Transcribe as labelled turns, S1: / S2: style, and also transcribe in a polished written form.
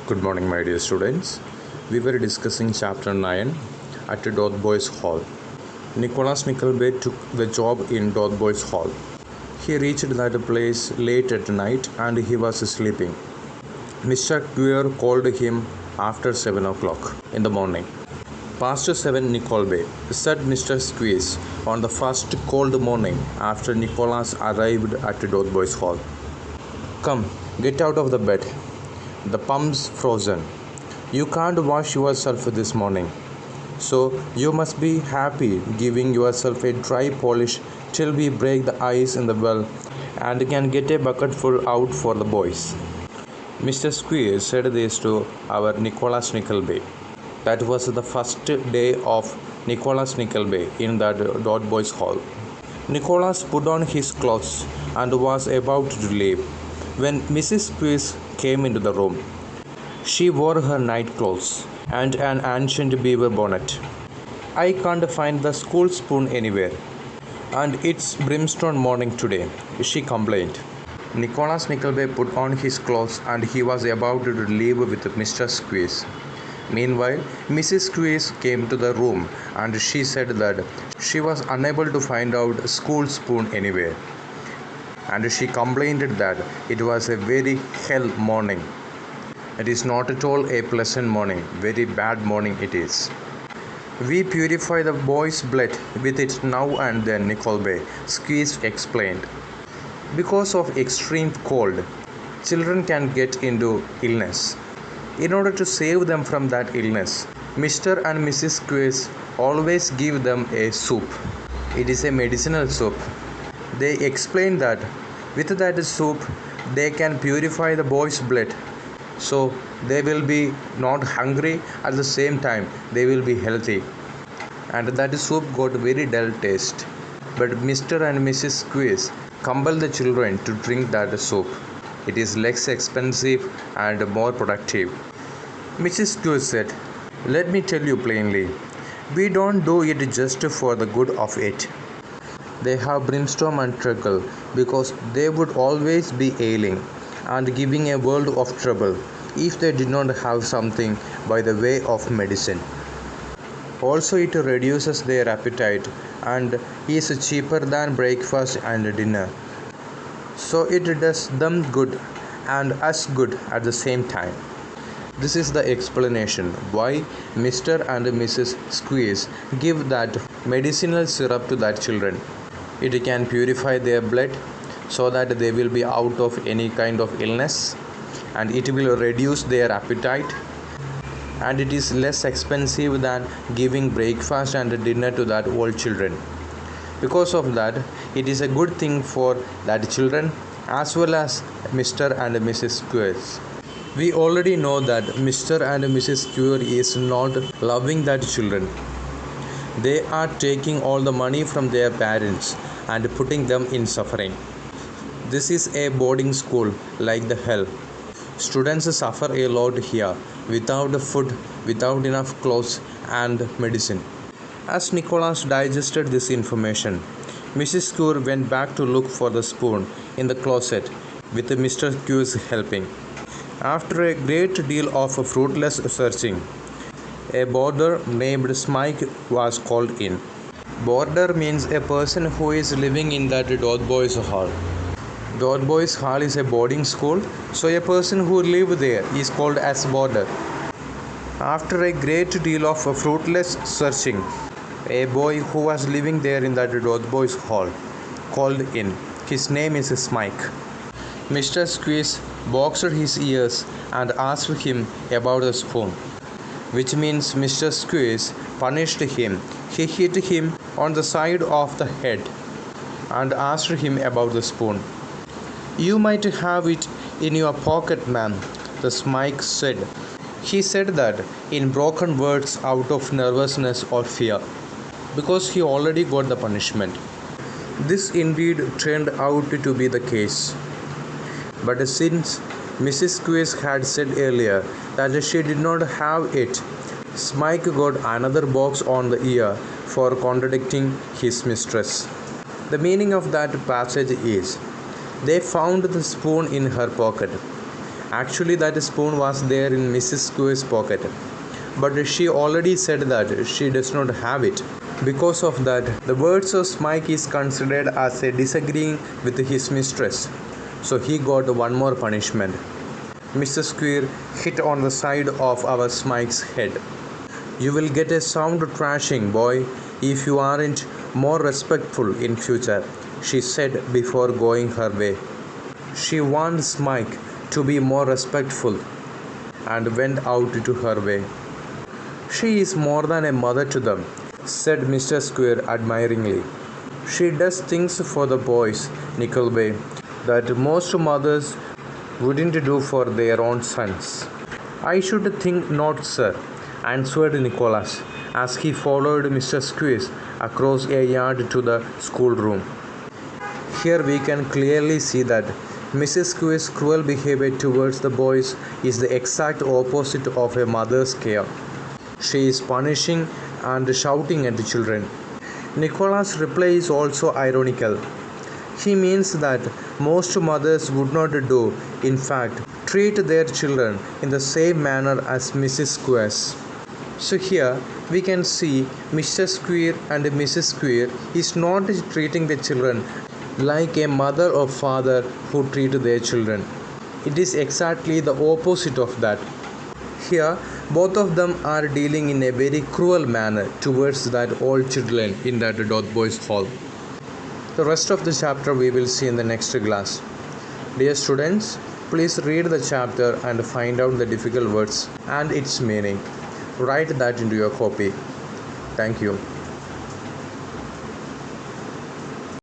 S1: Good morning, my dear students. We were discussing chapter 9 at Dotheboys Hall. Nicholas Nickleby took the job in Dotheboys Hall. He reached that place late at night and he was sleeping. Mr. Queer called him after 7 o'clock in the morning. Past 7, Nickleby, said Mr. Squeeze on the first cold morning after Nicholas arrived at Dotheboys Hall. Come, get out of the bed. The pump's frozen. You can't wash yourself this morning. So you must be happy giving yourself a dry polish till we break the ice in the well and can get a bucketful out for the boys. Mr. Squeer said this to our Nicholas Nickleby. That was the first day of Nicholas Nickleby in that Dotheboys Hall. Nicholas put on his clothes and was about to leave when Mrs. Squeeze came into the room. She wore her night clothes and an ancient beaver bonnet. I can't find the school spoon anywhere, and it's brimstone morning today, she complained. Nicholas Nickleby put on his clothes and he was about to leave with Mr. Squeeze. Meanwhile, Mrs. Squeeze came to the room and she said that she was unable to find out a school spoon anywhere. And she complained that it was a very hell morning. It is not at all a pleasant morning, very bad morning it is. We purify the boy's blood with it now and then, Nickleby, Squeeze explained. Because of extreme cold, children can get into illness. In order to save them from that illness, Mr. and Mrs. Squeeze always give them a soup. It is a medicinal soup. They explain that with that soup they can purify the boy's blood, so they will be not hungry, at the same time they will be healthy. And that soup got very dull taste. But Mr. and Mrs. Squeeze compel the children to drink that soup. It is less expensive and more productive. Mrs. Squeeze said, "Let me tell you plainly, we don't do it just for the good of it. They have brimstone and treacle because they would always be ailing and giving a world of trouble if they did not have something by the way of medicine. Also, it reduces their appetite and is cheaper than breakfast and dinner. So it does them good and us good at the same time." This is the explanation why Mr. and Mrs. Squeeze give that medicinal syrup to their children. It can purify their blood so that they will be out of any kind of illness, and it will reduce their appetite, and it is less expensive than giving breakfast and dinner to that old children. Because of that, it is a good thing for that children as well as Mr. and Mrs. Squeeze. We already know that Mr. and Mrs. Squeeze is not loving that children. They are taking all the money from their parents and putting them in suffering. This is a boarding school like the hell. Students suffer a lot here without food, without enough clothes and medicine. As Nicholas digested this information, Mrs. Squeeze went back to look for the spoon in the closet with Mr. Squeeze helping. After a great deal of fruitless searching, a boarder named Smike was called in. Boarder means a person who is living in that Dotheboys Hall. Dotheboys Hall is a boarding school, so a person who lives there is called as boarder. After a great deal of fruitless searching, a boy who was living there in that Dotheboys Hall called in. His name is Smike. Mr. Squeeze boxed his ears and asked him about the spoon, which means Mr. Squeeze punished him. He hit him on the side of the head and asked him about the spoon. "You might have it in your pocket, ma'am," the Smike said. He said that in broken words out of nervousness or fear, because he already got the punishment. This indeed turned out to be the case. But since Mrs. Squeeze had said earlier that she did not have it, Smike got another box on the ear for contradicting his mistress. The meaning of that passage is, they found the spoon in her pocket Actually, that spoon was there in Mrs. Square's pocket, but she already said that she does not have it. Because of that, the words of Smike is considered as a disagreeing with his mistress. So he got one more punishment. Mr. Square hit on the side of our Smike's head. You will get a sound thrashing, boy, if you aren't more respectful in future, she said before going her way. She warned Smike to be more respectful and went out to her way. She is more than a mother to them, said Mr. Square admiringly. She does things for the boys, Nickleby, that most mothers wouldn't do for their own sons. I should think not, sir, answered Nicholas, as he followed Mr. Squeeze across a yard to the schoolroom. Here we can clearly see that Mrs. Squeeze's cruel behavior towards the boys is the exact opposite of a mother's care. She is punishing and shouting at the children. Nicholas' reply is also ironical. He means that most mothers would not do, in fact, treat their children in the same manner as Mrs. Squeeze. So here we can see Mr. Square and Mrs. Square is not treating the children like a mother or father who treat their children. It is exactly the opposite of that. Here both of them are dealing in a very cruel manner towards that old children in that Dotheboys Hall. The rest of the chapter we will see in the next class. Dear students, please read the chapter and find out the difficult words and its meaning. Write that into your copy. Thank you.